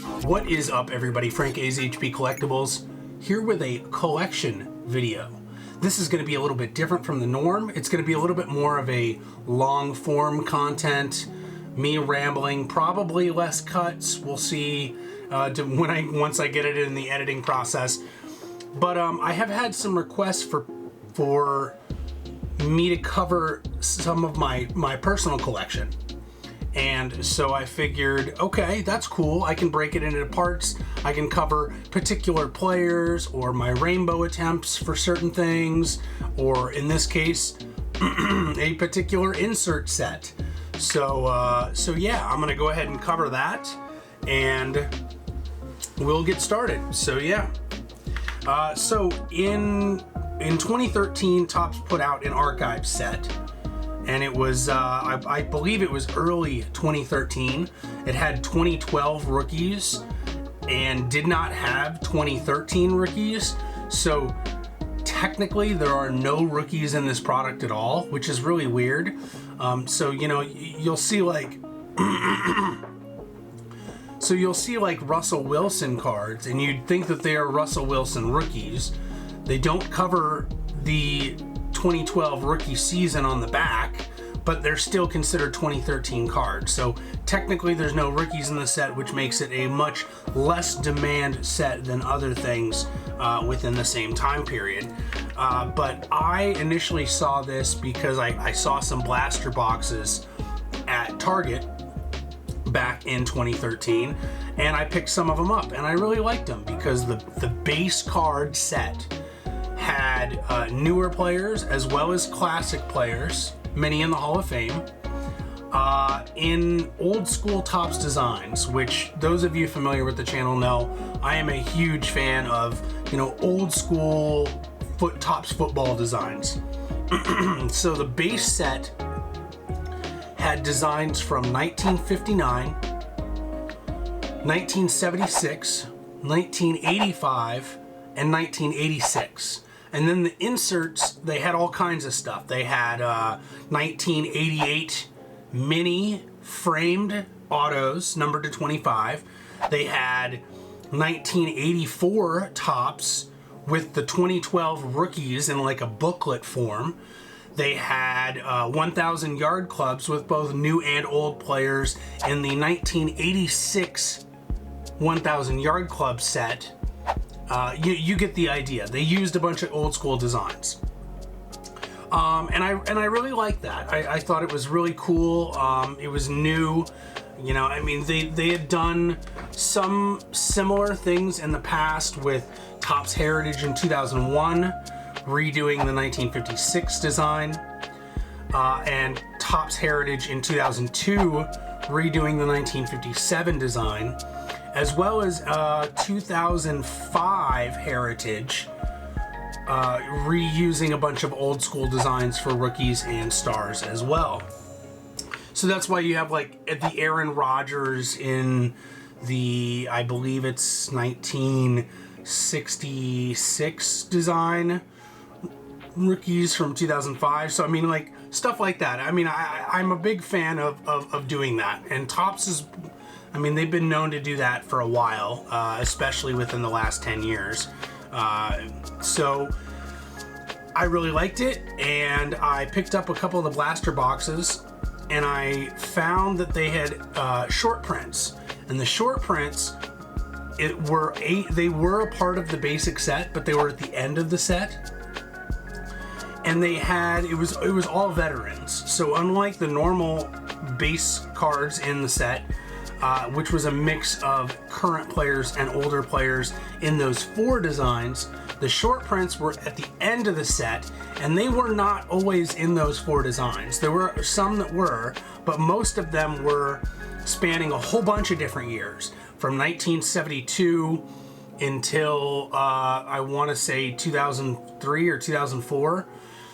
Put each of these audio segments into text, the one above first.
What is up, everybody? Frank AZHP Collectibles here with a collection video. This is going to be a little bit different from the norm. It's going to be a little bit more of a long form content, me rambling, probably less cuts. We'll see once I get it in the editing process. But I have had some requests for me to cover some of my personal collection. And so I figured, okay, that's cool. I can break it into parts. I can cover particular players or my rainbow attempts for certain things, or in this case, a particular insert set. So yeah, I'm gonna go ahead and cover that, and we'll get started. So yeah, so in 2013, Topps put out an archive set. And it was, I believe it was early 2013. It had 2012 rookies and did not have 2013 rookies. So technically there are no rookies in this product at all, which is really weird. So, you know, you'll see like, so you'll see like Russell Wilson cards, and you'd think that they are Russell Wilson rookies. They don't cover the 2012 rookie season on the back, but they're still considered 2013 cards. So technically there's no rookies in the set, which makes it a much less demand set than other things within the same time period. But I initially saw this because I saw some blaster boxes at Target back in 2013, and I picked some of them up, and I really liked them because the base card set had newer players as well as classic players, many in the Hall of Fame, in old school Topps designs, which those of you familiar with the channel know I am a huge fan of, you know, old school Topps football designs. So the base set had designs from 1959, 1976, 1985, and 1986. And then the inserts, they had all kinds of stuff. They had 1988 mini framed autos numbered to 25. They had 1984 Topps with the 2012 rookies in like a booklet form. They had 1,000 yard clubs with both new and old players in the 1986 1,000 yard club set. You get the idea. They used a bunch of old school designs, and I really liked that. I thought it was really cool. It was new, you know. I mean, they had done some similar things in the past with Topps Heritage in 2001, redoing the 1956 design, and Topps Heritage in 2002, redoing the 1957 design, as well as 2005 Heritage, reusing a bunch of old school designs for rookies and stars as well. So that's why you have like the Aaron Rodgers in the, I believe it's 1966 design, rookies from 2005. So I mean, like stuff like that. I mean, I'm a big fan of doing that, and Topps is, I mean, they've been known to do that for a while, especially within the last 10 years. So I really liked it, and I picked up a couple of the blaster boxes, and I found that they had short prints. And the short prints, they were a part of the basic set, but they were at the end of the set. And they had, it was all veterans. So unlike the normal base cards in the set, which was a mix of current players and older players in those 4 designs, the short prints were at the end of the set, and they were not always in those 4 designs. There were some that were, but most of them were spanning a whole bunch of different years, from 1972 until I want to say 2003 or 2004.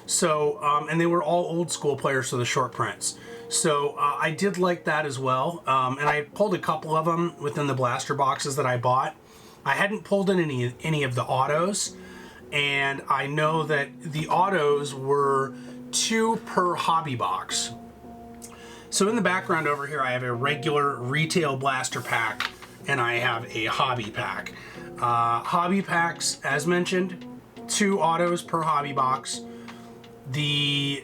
So, and they were all old school players, so the short prints. So I did like that as well, and I pulled a couple of them within the blaster boxes that I bought. I hadn't pulled in any of the autos, and I know that the autos were 2 per hobby box. So in the background over here, I have a regular retail blaster pack and I have a hobby pack. Hobby packs, as mentioned, 2 autos per hobby box. The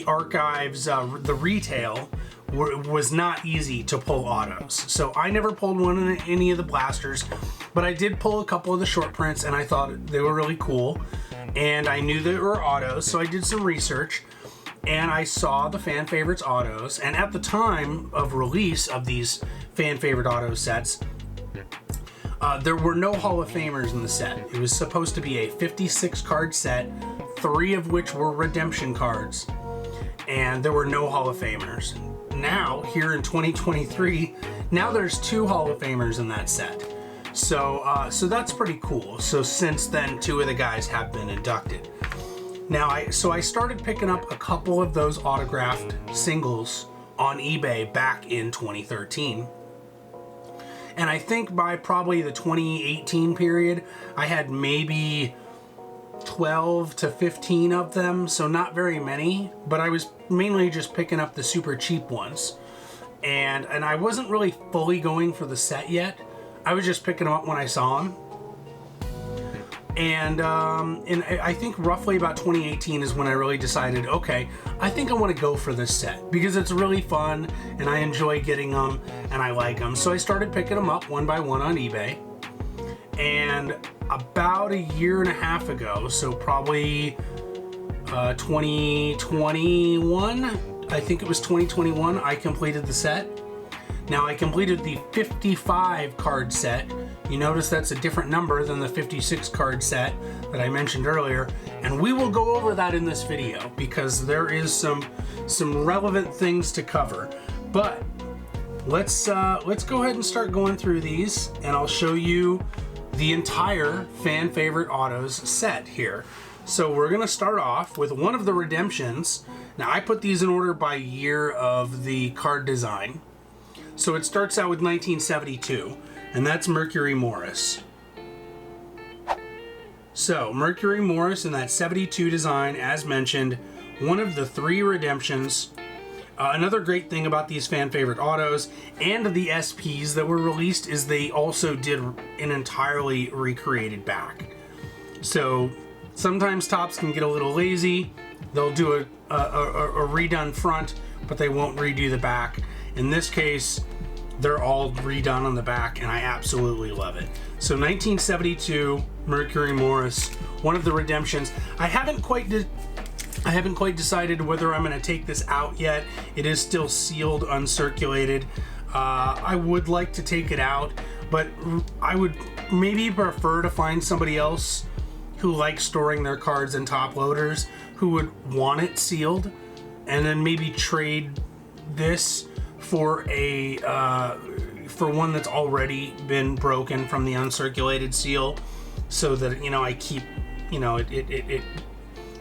archives, the retail, was not easy to pull autos. So I never pulled one in any of the blasters, but I did pull a couple of the short prints, and I thought they were really cool. And I knew they were autos, so I did some research, and I saw the Fan Favorites autos. And at the time of release of these Fan Favorite auto sets, there were no Hall of Famers in the set. It was supposed to be a 56 card set, 3 of which were redemption cards, and there were no Hall of Famers. Now, here in 2023, now there's 2 Hall of Famers in that set. So that's pretty cool. So since then, 2 of the guys have been inducted. Now, I started picking up a couple of those autographed singles on eBay back in 2013. And I think by probably the 2018 period, I had maybe 12 to 15 of them, so not very many, but I was mainly just picking up the super cheap ones. And I wasn't really fully going for the set yet. I was just picking them up when I saw them. And I think roughly about 2018 is when I really decided, okay, I think I want to go for this set because it's really fun and I enjoy getting them and I like them. So I started picking them up one by one on eBay. And about a year and a half ago, so probably 2021, I think it was 2021, I completed the set. Now I completed the 55 card set. You notice that's a different number than the 56 card set that I mentioned earlier, and we will go over that in this video because there is some relevant things to cover. But let's go ahead and start going through these, and I'll show you the entire Fan Favorite Autos set here. So we're gonna start off with one of the redemptions. Now I put these in order by year of the card design. So it starts out with 1972, and that's Mercury Morris. So Mercury Morris in that 72 design, as mentioned, one of the 3 redemptions. Another great thing about these Fan Favorite autos and the SPs that were released is they also did an entirely recreated back. So sometimes Topps can get a little lazy. They'll do a redone front, but they won't redo the back. In this case, they're all redone on the back, and I absolutely love it. So 1972 Mercury Morris, one of the redemptions. I haven't quite decided whether I'm going to take this out yet. It is still sealed, uncirculated. I would like to take it out, but I would maybe prefer to find somebody else who likes storing their cards in top loaders, who would want it sealed, and then maybe trade this for one that's already been broken from the uncirculated seal, so that I keep it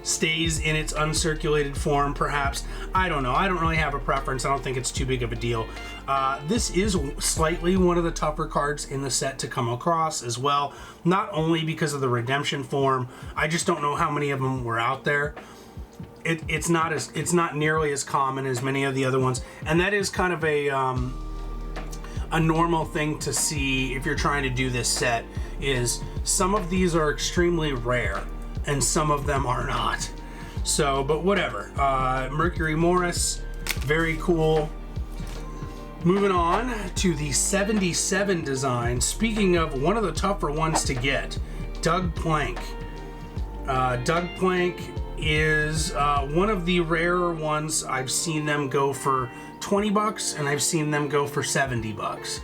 stays in its uncirculated form, perhaps. I don't know. I don't really have a preference. I don't think it's too big of a deal. This is slightly one of the tougher cards in the set to come across as well, not only because of the redemption form. I just don't know how many of them were out there. It's not nearly as common as many of the other ones, and that is kind of a normal thing to see if you're trying to do this set. Is some of these are extremely rare, and some of them are not. So, but whatever. Mercury Morris, very cool. Moving on to the 77 design. Speaking of one of the tougher ones to get, Doug Plank. Doug Plank is one of the rarer ones. I've seen them go for $20 and I've seen them go for $70.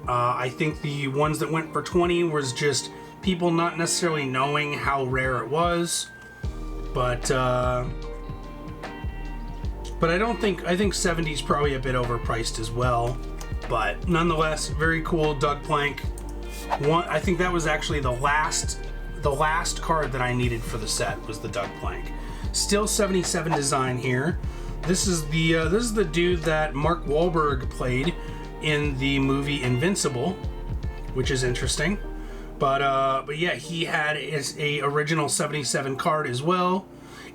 I think the ones that went for 20 was just people not necessarily knowing how rare it was, but I think 70 is probably a bit overpriced as well, but nonetheless, very cool. Doug Plank. I think that was actually the last card that I needed for the set was the Doug Plank. Still 77 design here. This is the dude that Mark Wahlberg played in the movie Invincible, which is interesting. But yeah, he had a original 77 card as well.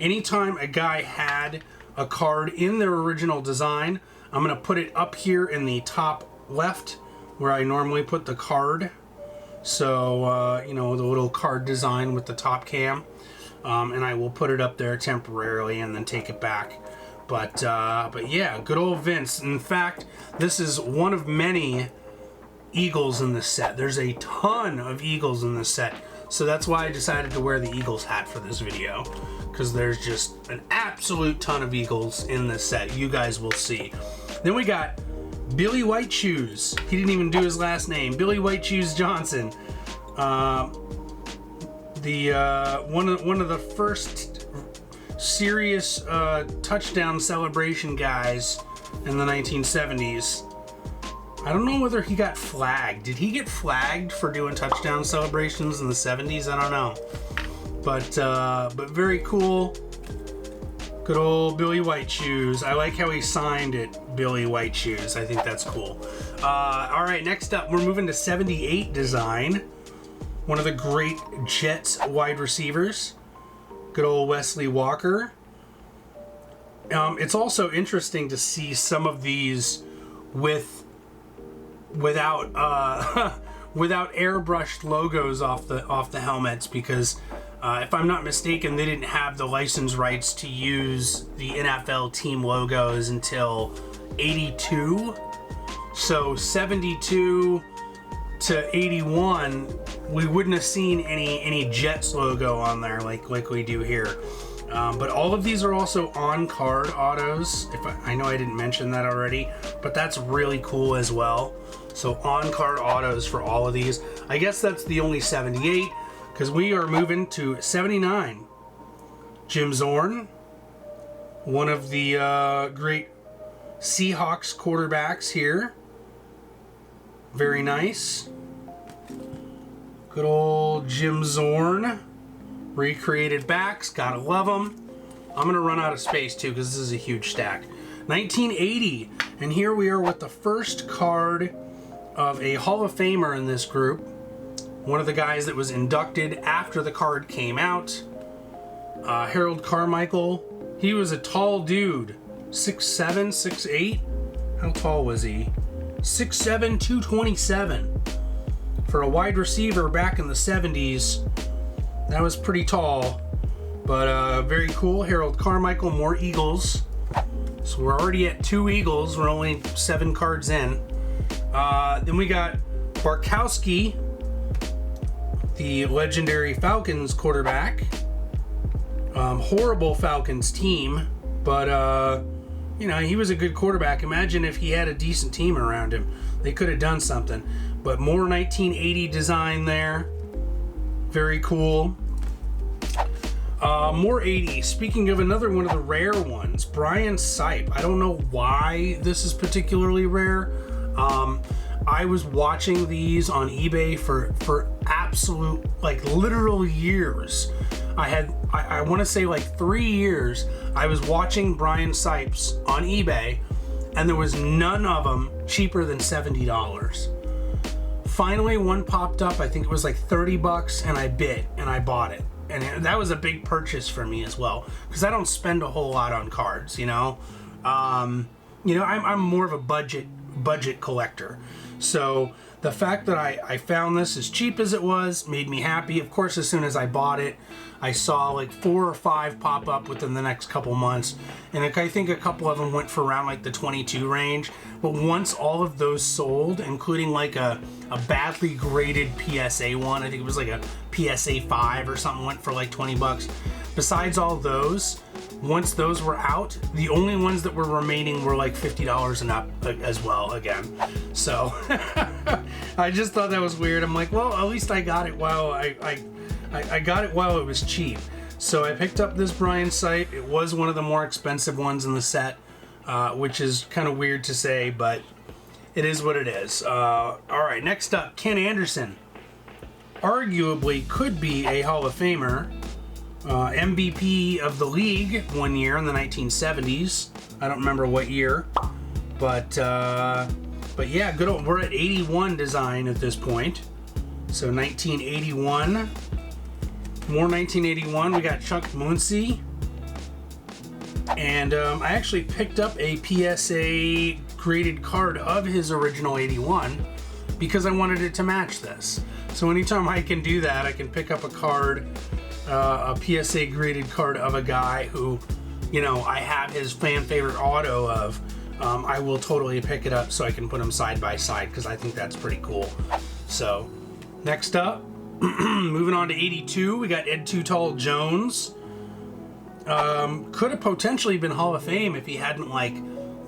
Anytime a guy had a card in their original design, I'm gonna put it up here in the top left where I normally put the card. So, you know, the little card design with the top cam. And I will put it up there temporarily and then take it back. But yeah, good old Vince. In fact, this is one of many Eagles in this set. There's a ton of Eagles in this set. So that's why I decided to wear the Eagles hat for this video. Because there's just an absolute ton of Eagles in this set. You guys will see. Then we got Billy White Shoes. He didn't even do his last name. Billy White Shoes Johnson. One of the first serious touchdown celebration guys in the 1970s. I don't know whether he got flagged. Did he get flagged for doing touchdown celebrations in the 70s? I don't know. But very cool. Good old Billy White Shoes. I like how he signed it, Billy White Shoes. I think that's cool. All right, next up, we're moving to 78 design. One of the great Jets wide receivers. Good old Wesley Walker. It's also interesting to see some of these without without airbrushed logos off the helmets, because if I'm not mistaken, they didn't have the license rights to use the NFL team logos until 82. So 72 to 81, we wouldn't have seen any Jets logo on there like we do here. But all of these are also on-card autos. I know I didn't mention that already, but that's really cool as well. So on-card autos for all of these. I guess that's the only 78, because we are moving to 79. Jim Zorn, one of the great Seahawks quarterbacks here. Very nice. Good old Jim Zorn. Recreated backs, gotta love them. I'm gonna run out of space too, because this is a huge stack. 1980, and here we are with the first card of a Hall of Famer in this group. One of the guys that was inducted after the card came out. Harold Carmichael. He was a tall dude. 6'7", 6'8". How tall was he? 6'7", 227. For a wide receiver back in the 70s, that was pretty tall. But very cool. Harold Carmichael, more Eagles. So we're already at 2 Eagles. We're only 7 cards in. Then we got Barkowski, the legendary Falcons quarterback. Horrible Falcons team, but you know, he was a good quarterback. Imagine if he had a decent team around him. They could have done something. But more 1980 design there. Very cool. More 80s. Speaking of another one of the rare ones, Brian Sipe. I don't know why this is particularly rare. I was watching these on eBay for absolute, like, literal years. I want to say like 3 years. I was watching Brian Sipes on eBay, and there was none of them cheaper than $70. Finally, one popped up. I think it was like $30, and I bid and I bought it. And that was a big purchase for me as well, because I don't spend a whole lot on cards, you know. I'm more of a budget collector. So the fact that I found this as cheap as it was made me happy. Of course, as soon as I bought it, I saw like 4 or 5 pop up within the next couple months, and I think a couple of them went for around like the 22 range. But once all of those sold, including like a badly graded PSA one, I think it was like a PSA 5 or something, went for like $20. Besides all those, once those were out, the only ones that were remaining were like $50 and up as well again. So I just thought that was weird. I'm like, well, at least I got it while I got it while it was cheap. So I picked up this Brian Sipe. It was one of the more expensive ones in the set, which is kind of weird to say, but it is what it is. All right, next up, Ken Anderson. Arguably could be a Hall of Famer. MVP of the league one year in the 1970s. I don't remember what year, but yeah, good old. We're at 81 design at this point. So 1981, more 1981. We got Chuck Muncie, and I actually picked up a PSA graded card of his original 81. because I wanted it to match this. So anytime I can do that, I can pick up a card, a PSA graded card of a guy who, you know, I have his fan favorite auto of, I will totally pick it up so I can put them side by side because I think that's pretty cool. So next up, moving on to 82, we got Ed Too Tall Jones. Could have potentially been Hall of Fame if he hadn't like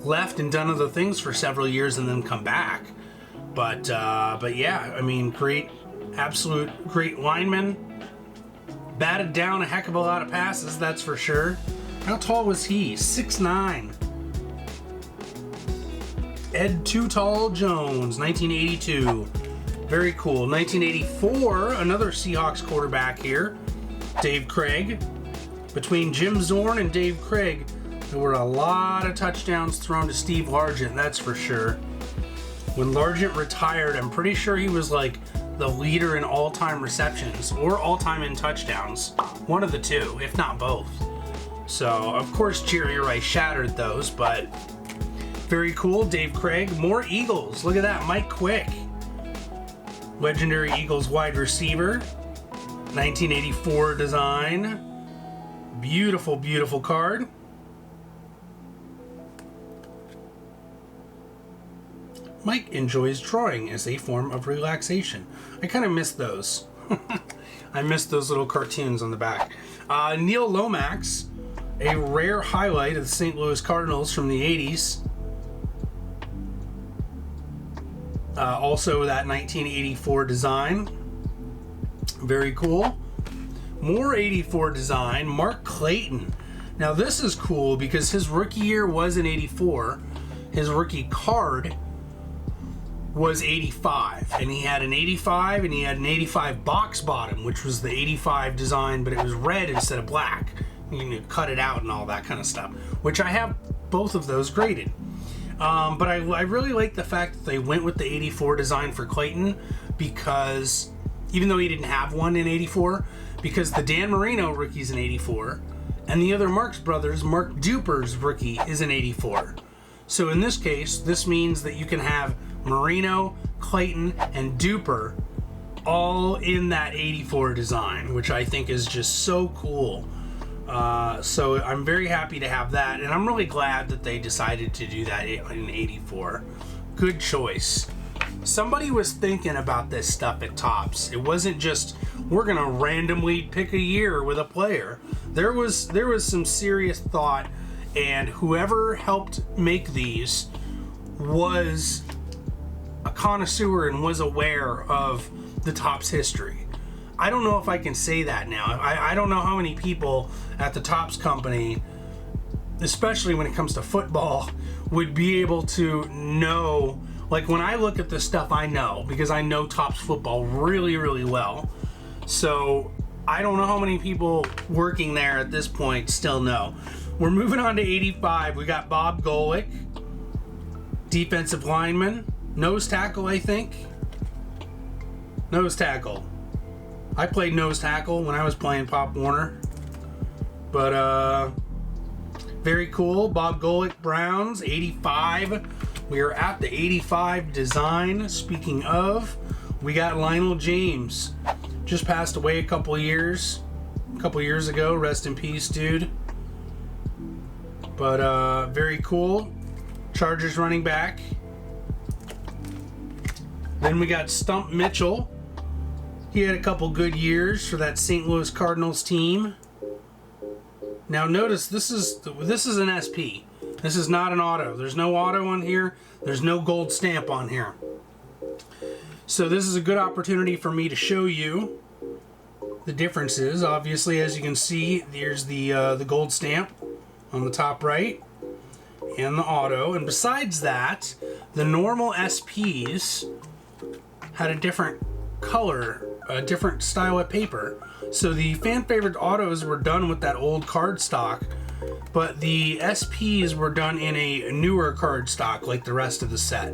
left and done other things for several years and then come back. But yeah, I mean, absolute great lineman. Batted down a heck of a lot of passes, that's for sure. How tall was he? 6'9". Ed Too Tall Jones, 1982. Very cool. 1984, another Seahawks quarterback here, Dave Craig. Between Jim Zorn and Dave Craig, there were a lot of touchdowns thrown to Steve Largent, that's for sure. When Largent retired, I'm pretty sure he was like the leader in all-time receptions or all-time in touchdowns. One of the two, if not both. So, of course, Jerry Rice shattered those, but very cool. Dave Craig. More Eagles. Look at that. Mike Quick. Legendary Eagles wide receiver. 1984 design. Beautiful, beautiful card. Mike enjoys drawing as a form of relaxation. I kind of miss those. I miss those little cartoons on the back. Neil Lomax, a rare highlight of the St. Louis Cardinals from the 80s. Also that 1984 design. Very cool. More 84 design, Mark Clayton. Now this is cool because his rookie year was in 84. His rookie card was 85, and he had an 85 and he had an 85 box bottom, which was the 85 design, but it was red instead of black. You can cut it out and all that kind of stuff, which I have both of those graded. But I really like the fact that they went with the 84 design for Clayton, because even though he didn't have one in 84, because the Dan Marino rookie's in 84, and the other Marx brothers, Mark Duper's rookie is in 84. So in this case, this means that you can have Marino, Clayton, and Duper all in that 84 design, which I think is just so cool. So I'm very happy to have that, and I'm really glad that they decided to do that in 84. Good choice. Somebody was thinking about this stuff at Topps. It wasn't just, we're gonna randomly pick a year with a player. There was some serious thought, and whoever helped make these was a connoisseur and was aware of the Topps history. I don't know if I can say that now. I don't know how many people at the Topps company, especially when it comes to football, would be able to know. Like when I look at this stuff, I know, because I know Topps football really, really well. So I don't know how many people working there at this point still know. We're moving on to 85. We got Bob Golick, defensive lineman, nose tackle, I think. Nose tackle. I played nose tackle when I was playing Pop Warner. But very cool. Bob Golick, Browns, 85. We are at the 85 design. Speaking of, we got Lionel James. Just passed away a couple years ago. Rest in peace, dude. But very cool. Chargers running back. Then we got Stump Mitchell. He had a couple good years for that St. Louis Cardinals team. Now notice this is an SP. This is not an auto. There's no auto on here. There's no gold stamp on here. So this is a good opportunity for me to show you the differences. Obviously, as you can see, there's the gold stamp on the top right and the auto. And besides that, the normal SPs had a different color, a different style of paper. So the fan favorite autos were done with that old card stock, but the SPs were done in a newer card stock like the rest of the set.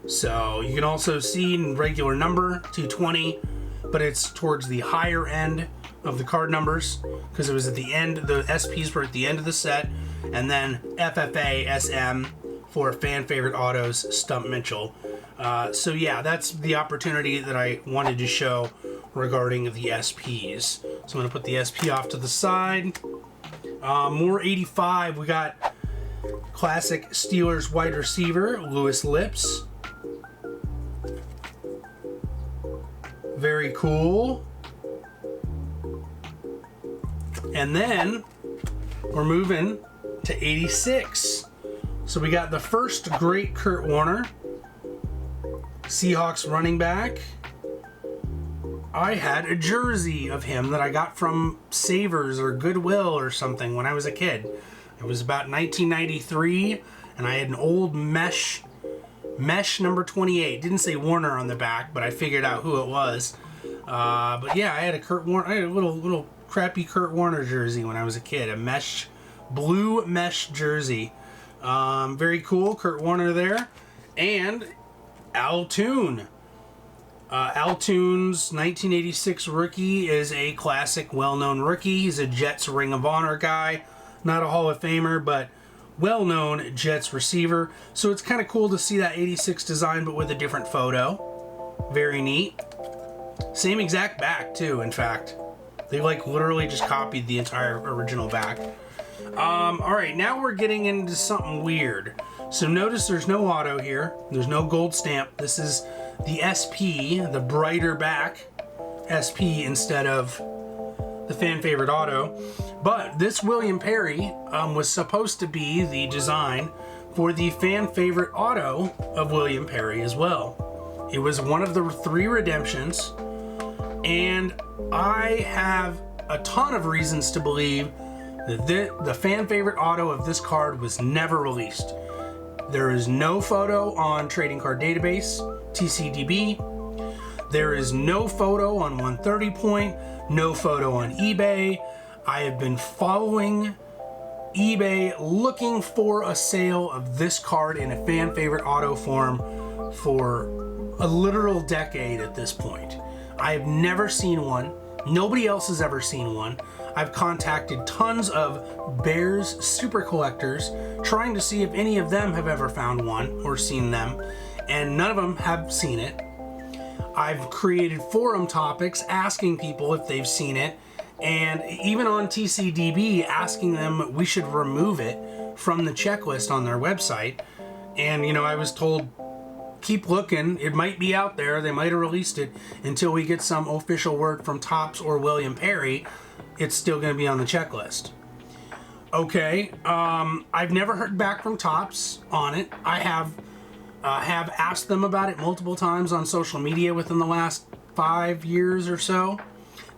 So you can also see in regular number 220, but it's towards the higher end of the card numbers because it was at the end. The SPs were at the end of the set, and then FFA SM for fan favorite autos, Stump Mitchell. So yeah, that's the opportunity that I wanted to show regarding the SPs. So I'm going to put the SP off to the side. More 85. We got classic Steelers wide receiver, Louis Lips. Very cool. And then we're moving to 86. So we got the first great Kurt Warner, Seahawks running back. I had a jersey of him that I got from Savers or Goodwill or something when I was a kid. It was about 1993, and I had an old mesh number 28. Didn't say Warner on the back, but I figured out who it was. But yeah, I had a little crappy Kurt Warner jersey when I was a kid. A blue mesh jersey. Very cool, Kurt Warner there. And Al Toon. Al Toon's 1986 rookie is a classic, well-known rookie. He's a Jets Ring of Honor guy. Not a Hall of Famer, but well-known Jets receiver. So it's kind of cool to see that 86 design, but with a different photo. Very neat. Same exact back, too, in fact. They, like, literally just copied the entire original back. Alright, now we're getting into something weird. So notice there's no auto here. There's no gold stamp. This is the SP, the brighter back SP instead of the fan favorite auto. But this William Perry was supposed to be the design for the fan favorite auto of William Perry as well. It was one of the 3 redemptions, and I have a ton of reasons to believe that the fan favorite auto of this card was never released. There is no photo on Trading Card Database, TCDB. There is no photo on 130 Point, no photo on eBay. I have been following eBay looking for a sale of this card in a fan favorite auto form for a literal decade at this point. I have never seen one. Nobody else has ever seen one. I've contacted tons of Bears super collectors trying to see if any of them have ever found one or seen them, and none of them have seen it. I've created forum topics asking people if they've seen it, and even on TCDB asking them we should remove it from the checklist on their website. And you know, I was told, keep looking, it might be out there, they might have released it. Until we get some official word from Topps or William Perry, it's still going to be on the checklist. Okay, I've never heard back from Topps on it. I have asked them about it multiple times on social media within the last 5 years or so.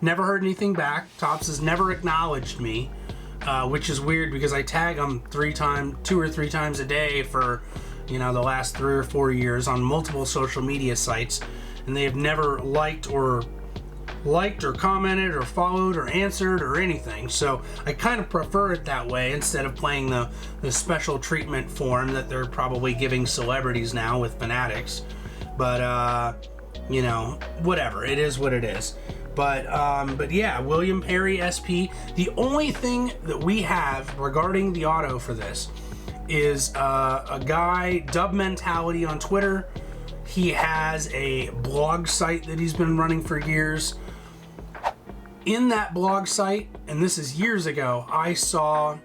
Never heard anything back. Topps has never acknowledged me, which is weird because I tag them 2 or 3 times a day for, you know, the last 3 or 4 years on multiple social media sites, and they have never liked or commented or followed or answered or anything. So I kind of prefer it that way instead of playing the special treatment form that they're probably giving celebrities now with Fanatics. But you know, whatever, it is what it is. But yeah, William Perry SP. The only thing that we have regarding the auto for this is a guy, Dub Mentality on Twitter. He has a blog site that he's been running for years. In that blog site, and this is years ago, I saw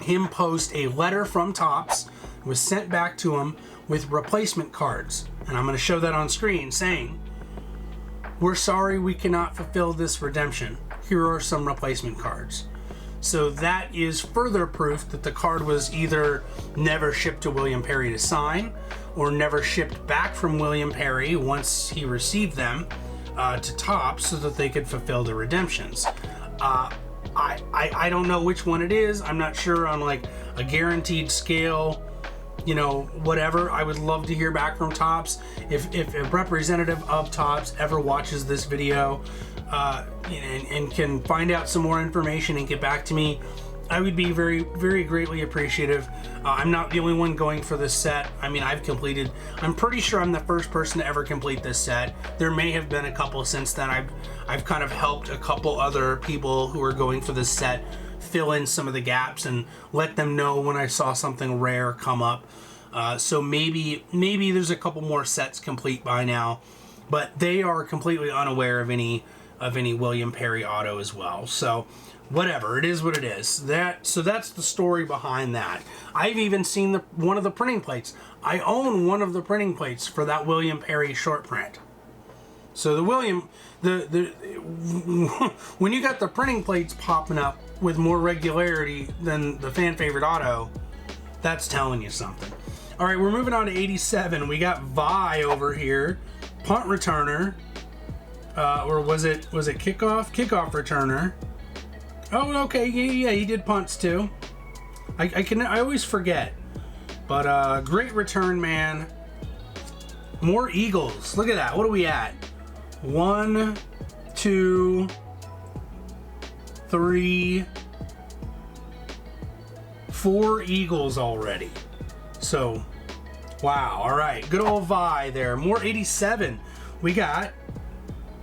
him post a letter from Topps. It was sent back to him with replacement cards. And I'm going to show that on screen saying, "We're sorry we cannot fulfill this redemption. Here are some replacement cards." So that is further proof that the card was either never shipped to William Perry to sign or never shipped back from William Perry once he received them to Topps so that they could fulfill the redemptions. I don't know which one it is. I'm not sure on like a guaranteed scale, you know, whatever. I would love to hear back from Topps. If a representative of Topps ever watches this video and can find out some more information and get back to me, I would be very, very greatly appreciative. I'm not the only one going for this set. I mean, I'm pretty sure I'm the first person to ever complete this set. There may have been a couple since then. I've kind of helped a couple other people who are going for this set fill in some of the gaps and let them know when I saw something rare come up. So maybe there's a couple more sets complete by now, but they are completely unaware of any William Perry auto as well. So whatever, it is what it is. So that's the story behind that. I've even seen one of the printing plates. I own one of the printing plates for that William Perry short print. So the when you got the printing plates popping up with more regularity than the fan favorite auto, that's telling you something. All right, we're moving on to 87. We got Vi over here, punt returner, or was it kickoff returner? Oh, okay, yeah, he did punts too. I always forget, but great return man. More Eagles. Look at that. What are we at? 1, 2, 3, 4 Eagles already. So, wow. All right, good old Vi there. More 87. We got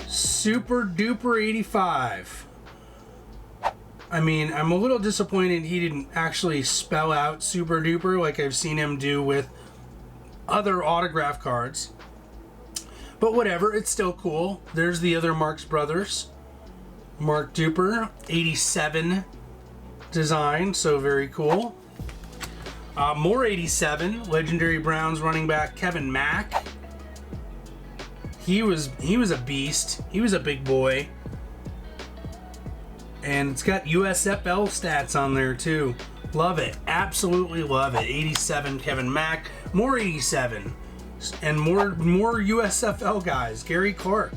Super Duper 85. I mean, I'm a little disappointed he didn't actually spell out Super Duper like I've seen him do with other autograph cards. But whatever, it's still cool. There's the other Marx Brothers. Mark Duper, 87 design, so very cool. More 87, legendary Browns running back Kevin Mack. He was a beast. He was a big boy. And it's got USFL stats on there too. Love it. Absolutely love it. 87 Kevin Mack. More 87. And more USFL guys. Gary Clark.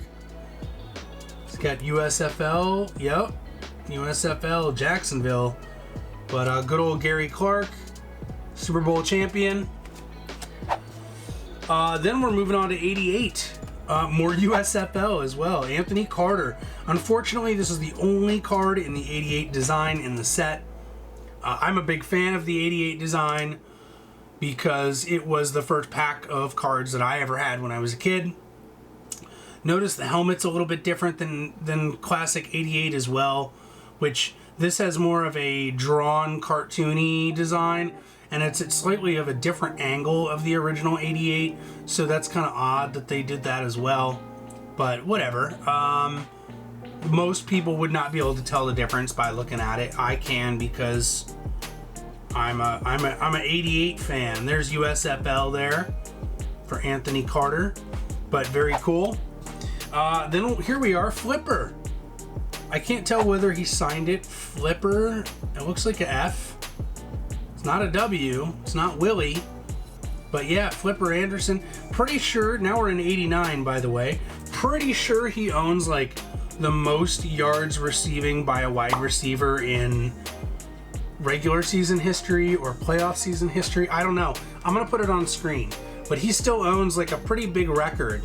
It's got USFL. Yep. USFL Jacksonville. But good old Gary Clark. Super Bowl champion. Then we're moving on to 88. More USFL as well. Anthony Carter. Unfortunately, this is the only card in the 88 design in the set. I'm a big fan of the 88 design because it was the first pack of cards that I ever had when I was a kid. Notice the helmet's a little bit different than classic 88 as well, which this has more of a drawn cartoony design, and it's slightly of a different angle of the original 88, so that's kind of odd that they did that as well, but whatever. Most people would not be able to tell the difference by looking at it. I can because I'm an 88 fan. There's USFL there for Anthony Carter, but very cool. Then here we are, Flipper. I can't tell whether he signed it Flipper. It looks like a F. It's not a W. It's not Willie. But yeah, Flipper Anderson. Pretty sure, now we're in 89 by the way, pretty sure he owns like the most yards receiving by a wide receiver in regular season history or playoff season history. I don't know. I'm going to put it on screen. But he still owns like a pretty big record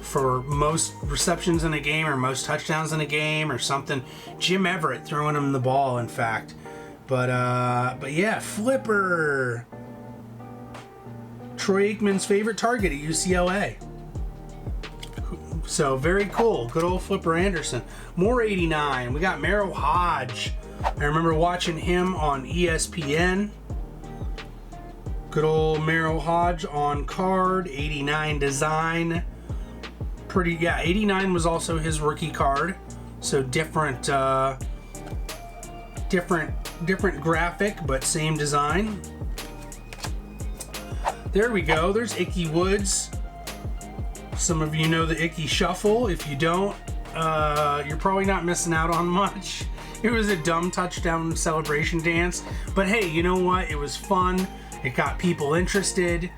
for most receptions in a game or most touchdowns in a game or something. Jim Everett throwing him the ball, in fact. But yeah, Flipper. Troy Aikman's favorite target at UCLA. So very cool. Good old Flipper Anderson. More 89. We got Merrill Hodge. I remember watching him on ESPN. Good old Merrill Hodge on card. 89 design. Pretty, yeah, 89 was also his rookie card. So different graphic, but same design. There we go. There's Ickey Woods. Some of you know the Ickey Shuffle. If you don't, you're probably not missing out on much. It was a dumb touchdown celebration dance, but hey, you know what? It was fun. It got people interested.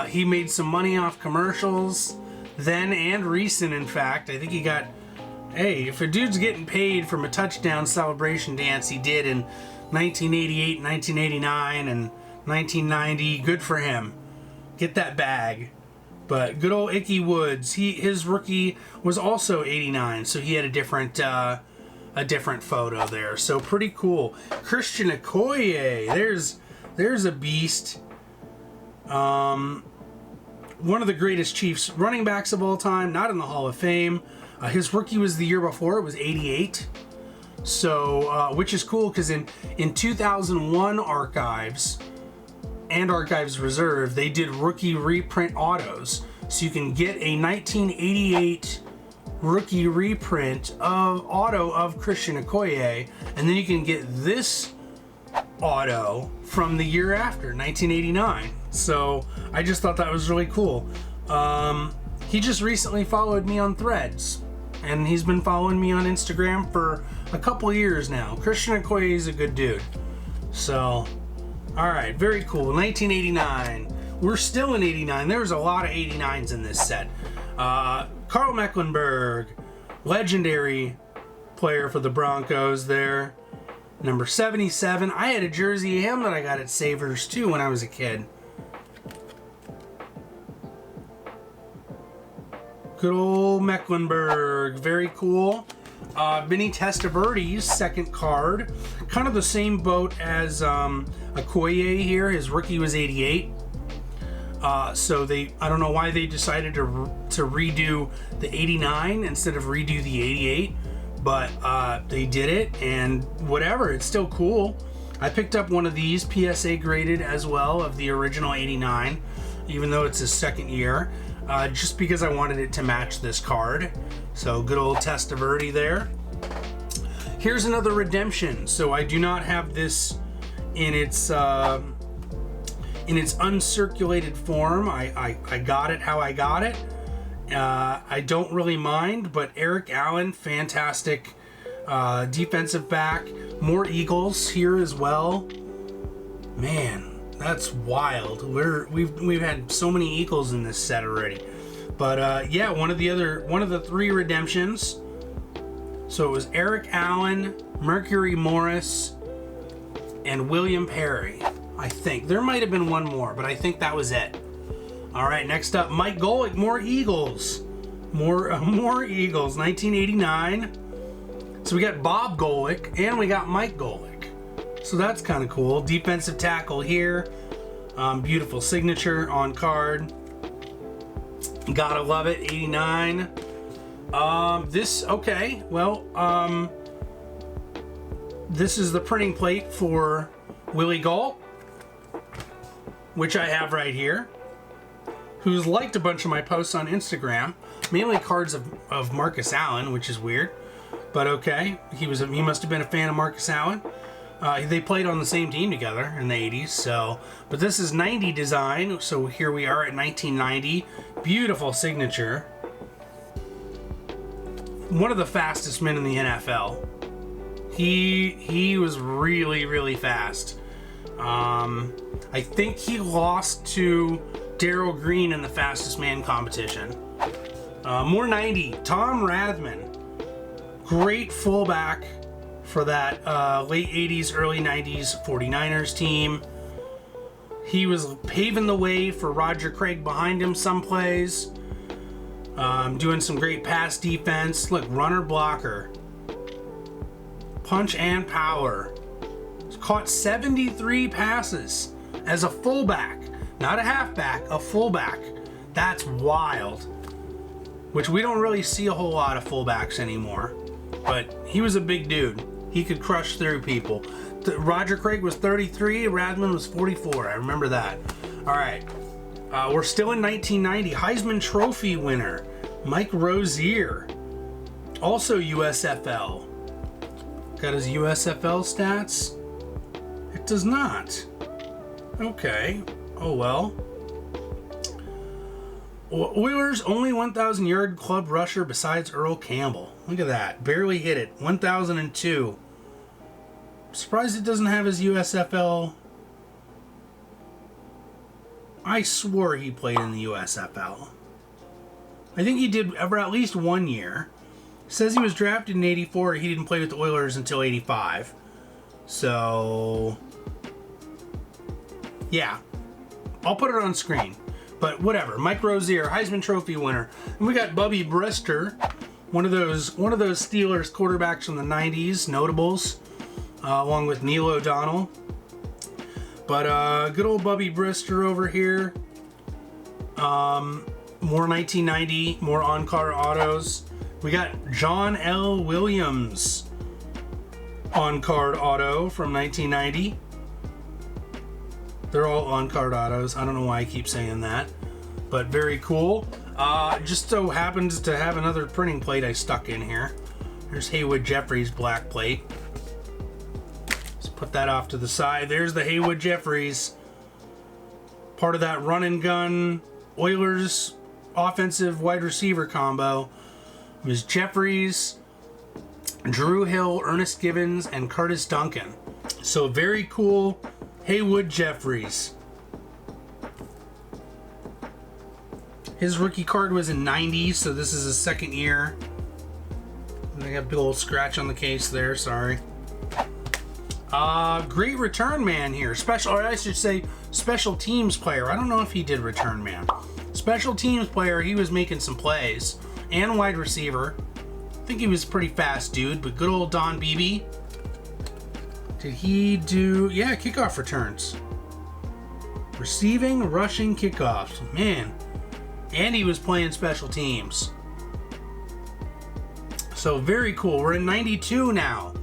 He made some money off commercials, then and recent, in fact. I think he got, hey, if a dude's getting paid from a touchdown celebration dance he did in 1988, 1989, and 1990, good for him. Get that bag. But good old Ickey Woods, his rookie was also 89, so he had a different photo there. So pretty cool. Christian Okoye, there's a beast. One of the greatest Chiefs running backs of all time, not in the Hall of Fame. His rookie was the year before, it was 88. So, which is cool because in 2001 archives, and Archives Reserve, they did rookie reprint autos. So you can get a 1988 rookie reprint of auto of Christian Okoye, and then you can get this auto from the year after, 1989. So I just thought that was really cool. He just recently followed me on Threads, and he's been following me on Instagram for a couple years now. Christian Okoye is a good dude. So, all right, very cool. 1989. We're still in 89. There's a lot of 89s in this set. Carl Mecklenburg, legendary player for the Broncos there. Number 77. I had a jersey of him that I got at Savers too when I was a kid. Good old Mecklenburg. Very cool. Vinny Testaverde's second card. Kind of the same boat as Okoye here. His rookie was 88. So I don't know why they decided to redo the 89 instead of redo the 88, but they did it, and whatever, it's still cool. I picked up one of these PSA graded as well of the original 89, even though it's his second year, just because I wanted it to match this card. So good old Testaverde there. Here's another redemption. So I do not have this in its uncirculated form. I got it how I got it. I don't really mind, but Eric Allen, fantastic defensive back. More Eagles here as well. Man, that's wild. We've had so many Eagles in this set already. But yeah, one of the three redemptions. So it was Eric Allen, Mercury Morris, and William Perry. I think there might have been one more, but I think that was it. All right, next up, Mike Golick, more Eagles, more Eagles, 1989. So we got Bob Golick and we got Mike Golick. So that's kind of cool. Defensive tackle here, beautiful signature on card. Gotta love it, 89. This is the printing plate for Willie Gault, which I have right here, who's liked a bunch of my posts on Instagram, mainly cards of Marcus Allen, which is weird, but okay. He must have been a fan of Marcus Allen. They played on the same team together in the 80s, so, but this is 90 design, so here we are at 1990. Beautiful signature. One of the fastest men in the NFL. He was really, really fast. I think he lost to Darryl Green in the fastest man competition. More 90, Tom Rathman. Great fullback for that late 80s, early 90s 49ers team. He was paving the way for Roger Craig behind him some plays. Doing some great pass defense. Look, runner blocker. Punch and power. He's caught 73 passes as a fullback. Not a halfback, a fullback. That's wild. Which we don't really see a whole lot of fullbacks anymore. But he was a big dude. He could crush through people. Roger Craig was 33, Rathman was 44. I remember that. All right. We're still in 1990. Heisman Trophy winner, Mike Rozier. Also USFL. Got his USFL stats? It does not. Okay. Oh well. Oilers' only 1,000-yard club rusher besides Earl Campbell. Look at that. Barely hit it. 1,002. Surprised it doesn't have his USFL. I swore he played in the USFL. I think he did for at least 1 year. Says he was drafted in 84. He didn't play with the Oilers until 85. So, yeah. I'll put it on screen. But whatever. Mike Rozier, Heisman Trophy winner. And we got Bubby Brister, one of those Steelers quarterbacks from the 90s, notables, along with Neil O'Donnell. But good old Bubby Brister over here. More 1990, more on-car autos. We got John L. Williams on-card auto from 1990. They're all on-card autos. I don't know why I keep saying that, but very cool. Just so happens to have another printing plate I stuck in here. There's Haywood Jeffries black plate. Let's put that off to the side. There's the Haywood Jeffries. Part of that run and gun Oilers offensive wide receiver combo. It was Jeffries, Drew Hill, Ernest Givens, and Curtis Duncan. So very cool Haywood Jeffries. His rookie card was in 90, so this is his second year. I got a big old scratch on the case there, sorry. Great return man here. Special, or I should say, special teams player. I don't know if he did return man. Special teams player, he was making some plays. And wide receiver. I think he was a pretty fast dude, but good old Don Beebe. Did he do, yeah, kickoff returns. Receiving, rushing, kickoffs. Man. And he was playing special teams. So very cool. We're in 92 now.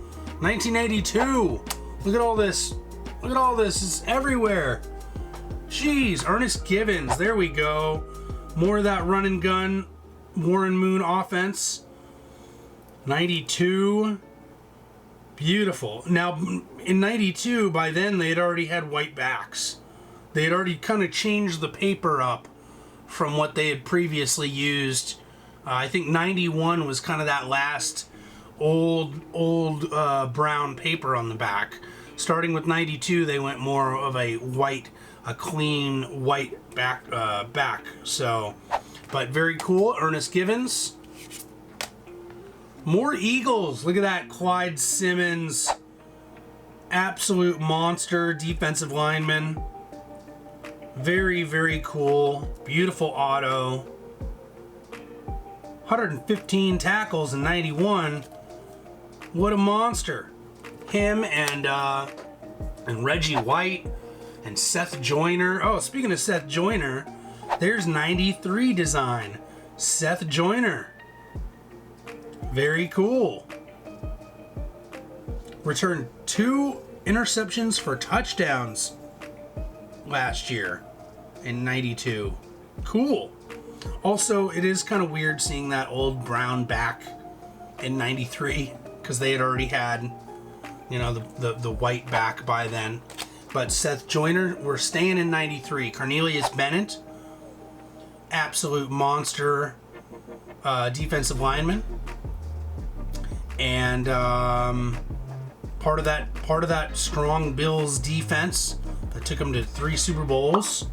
1982. Look at all this. Look at all this. It's everywhere. Jeez. Ernest Givens. There we go. More of that run and gun Warren Moon offense. 92. Beautiful. Now, in 92, by then, they had already had white backs. They had already kind of changed the paper up from what they had previously used. I think 91 was kind of that last old brown paper on the back. Starting with 92, they went more of a clean white back. So, but very cool. Ernest Givens. More Eagles. Look at that. Clyde Simmons. Absolute monster defensive lineman. Very, very cool. Beautiful auto. 115 tackles in 91. What a monster. Him and Reggie White and Seth Joyner. Oh, speaking of Seth Joyner, there's 93 design. Seth Joyner. Very cool. Returned 2 interceptions for touchdowns last year in 92. Cool. Also, it is kind of weird seeing that old brown back in 93 because they had already had, you know, the white back by then. But Seth Joyner, we're staying in 93. Cornelius Bennett, absolute monster defensive lineman. And part of that strong Bills defense that took him to 3 Super Bowls.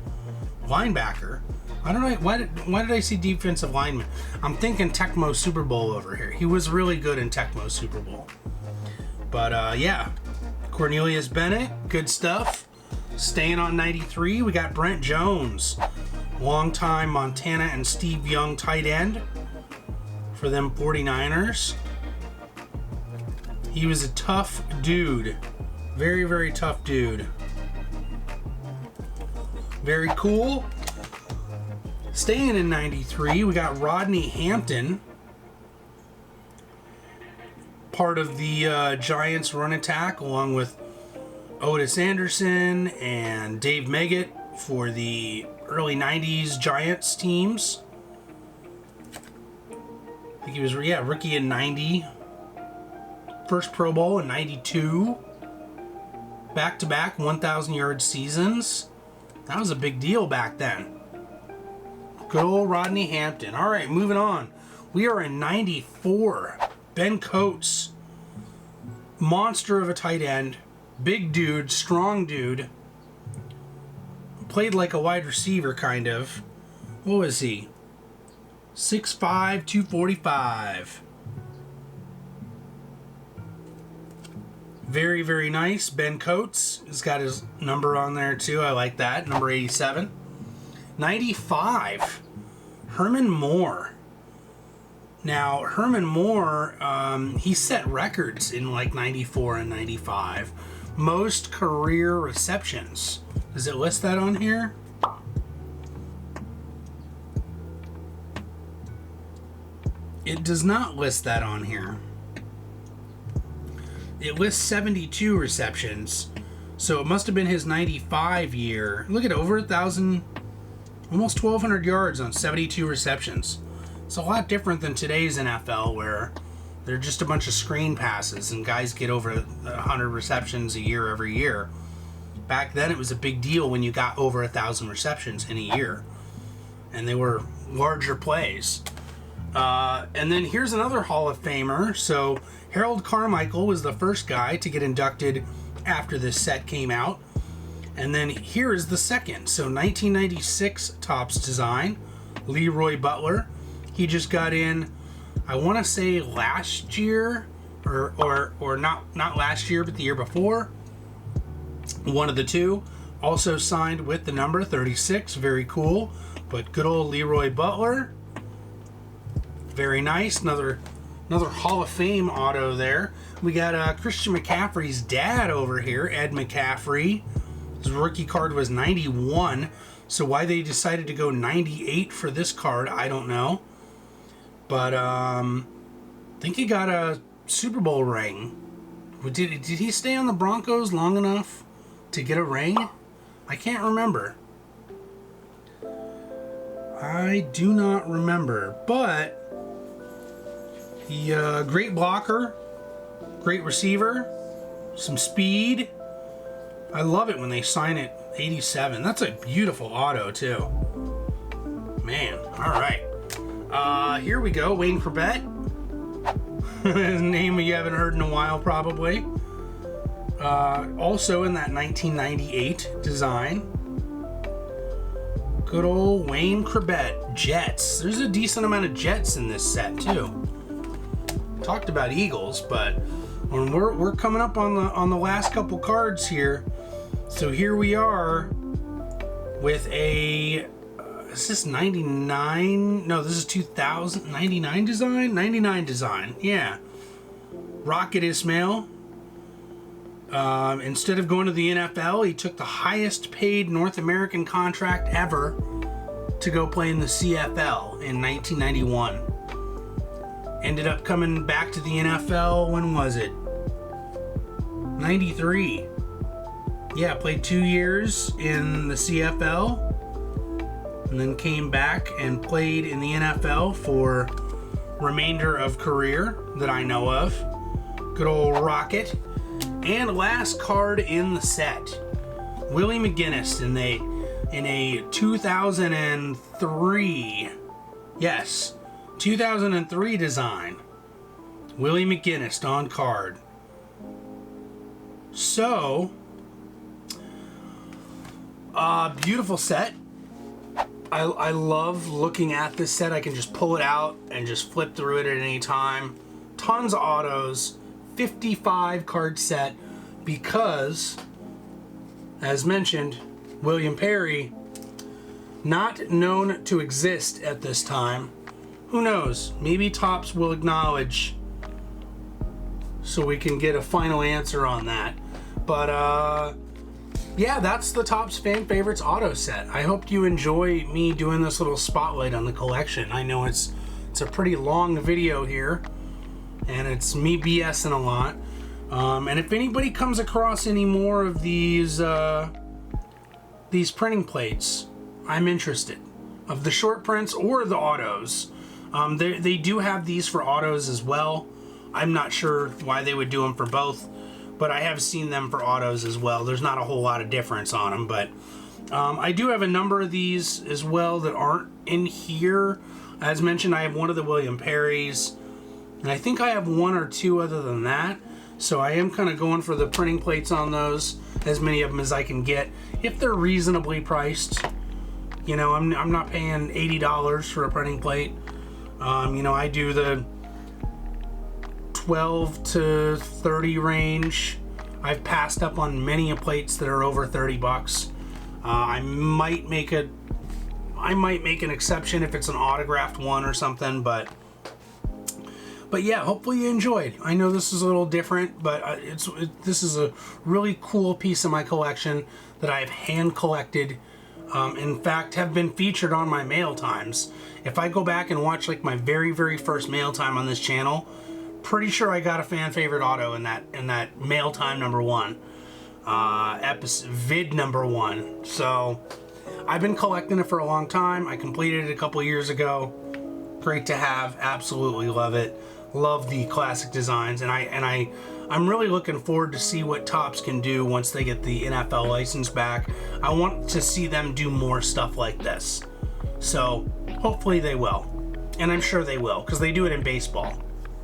Linebacker. I don't know why did I see defensive lineman? I'm thinking Tecmo Super Bowl over here. He was really good in Tecmo Super Bowl. But yeah, Cornelius Bennett, good stuff. Staying on 93, we got Brent Jones, longtime Montana and Steve Young tight end for them 49ers. He was a tough dude. Very, very tough dude. Very cool. Staying in 93, we got Rodney Hampton. Part of the Giants run attack, along with Otis Anderson and Dave Meggett for the early 90s Giants teams. I think he was, rookie in 90. First Pro Bowl in 92. Back-to-back 1,000-yard seasons. That was a big deal back then. Good old Rodney Hampton. All right, moving on. We are in 94. Ben Coates. Monster of a tight end. Big dude, strong dude. Played like a wide receiver, kind of. What was he? 6'5", 245. Very, very nice. Ben Coates has got his number on there too. I like that. Number 87. 95. Herman Moore. Now, Herman Moore, he set records in like 94 and 95. Most career receptions. Does it list that on here? It does not list that on here. It lists 72 receptions. So it must have been his 95 year. Look at over 1,000, almost 1,200 yards on 72 receptions. It's a lot different than today's NFL, where they're just a bunch of screen passes and guys get over 100 receptions a year every year. Back then it was a big deal when you got over 1,000 receptions in a year. And they were larger plays. And then here's another Hall of Famer. So Harold Carmichael was the first guy to get inducted after this set came out. And then here is the second. So 1996 Topps design, Leroy Butler. He just got in, I want to say last year, or not last year, but the year before. One of the two. Also signed with the number 36. Very cool. But good old Leroy Butler. Very nice. Another Hall of Fame auto there. We got Christian McCaffrey's dad over here, Ed McCaffrey. His rookie card was 91. So why they decided to go 98 for this card, I don't know. But I think he got a Super Bowl ring. Did he stay on the Broncos long enough to get a ring? I can't remember. I do not remember. But he great blocker, great receiver, some speed. I love it when they sign it 87. That's a beautiful auto too. Man, all right. Here we go, Wayne Corbett. His name you haven't heard in a while, probably. Also in that 1998 design. Good old Wayne Corbett, Jets. There's a decent amount of Jets in this set too. Talked about Eagles, but when we're coming up on the last couple cards here. So here we are with a. Is this 99? No, this is 2000. 99 design? 99 design. Yeah. Rocket Ismail. Instead of going to the NFL, he took the highest paid North American contract ever to go play in the CFL in 1991. Ended up coming back to the NFL, when was it? 93. Yeah, played 2 years in the CFL. And then came back and played in the NFL for remainder of career that I know of. Good old Rocket. And last card in the set, Willie McGinnis in a 2003. Yes, 2003 design. Willie McGinnis on card. So, beautiful set. I love looking at this set. I can just pull it out and just flip through it at any time. Tons of autos. 55 card set, because, as mentioned, William Perry, not known to exist at this time. Who knows? Maybe Topps will acknowledge, so we can get a final answer on that. But yeah, that's the Topps Fan Favorites auto set. I hope you enjoy me doing this little spotlight on the collection. I know it's a pretty long video here, and it's me BSing a lot. And if anybody comes across any more of these printing plates, I'm interested. Of the short prints or the autos. They do have these for autos as well. I'm not sure why they would do them for both, but I have seen them for autos as well. There's not a whole lot of difference on them, but I do have a number of these as well that aren't in here. As mentioned, I have one of the William Perrys, and I think I have one or two other than that. So I am kind of going for the printing plates on those, as many of them as I can get, if they're reasonably priced. You know, I'm not paying $80 for a printing plate. You know, I do the 12 to 30 range. I've passed up on many plates that are over 30 bucks. I might make an exception if it's an autographed one or something, but yeah, hopefully you enjoyed. I know this is a little different, but this is a really cool piece of my collection that I have hand collected. In fact, have been featured on my mail times. If I go back and watch like my very, very first mail time on this channel, pretty sure I got a fan favorite auto in that mail time #1. vid number 1. So I've been collecting it for a long time. I completed it a couple years ago. Great to have, absolutely love it. Love the classic designs, and I'm really looking forward to see what Topps can do once they get the NFL license back. I want to see them do more stuff like this. So hopefully they will, and I'm sure they will, because they do it in baseball.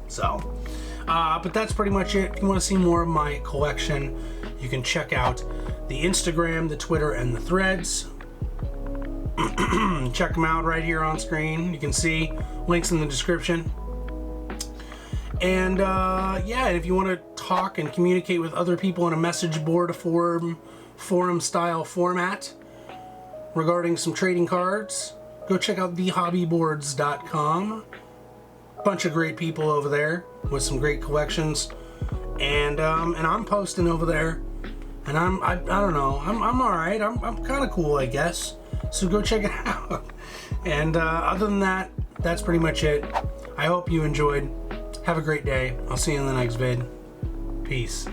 So, but that's pretty much it. If you want to see more of my collection, you can check out the Instagram, the Twitter, and the Threads. Check them out right here on screen. You can see links in the description. And yeah, if you want to talk and communicate with other people in a message board forum style format regarding some trading cards, go check out thehobbyboards.com. Bunch of great people over there with some great collections, and I'm posting over there, and I don't know, I'm all right. I'm kind of cool, I guess. So go check it out. And other than that, that's pretty much it. I hope you enjoyed. Have a great day. I'll see you in the next vid. Peace.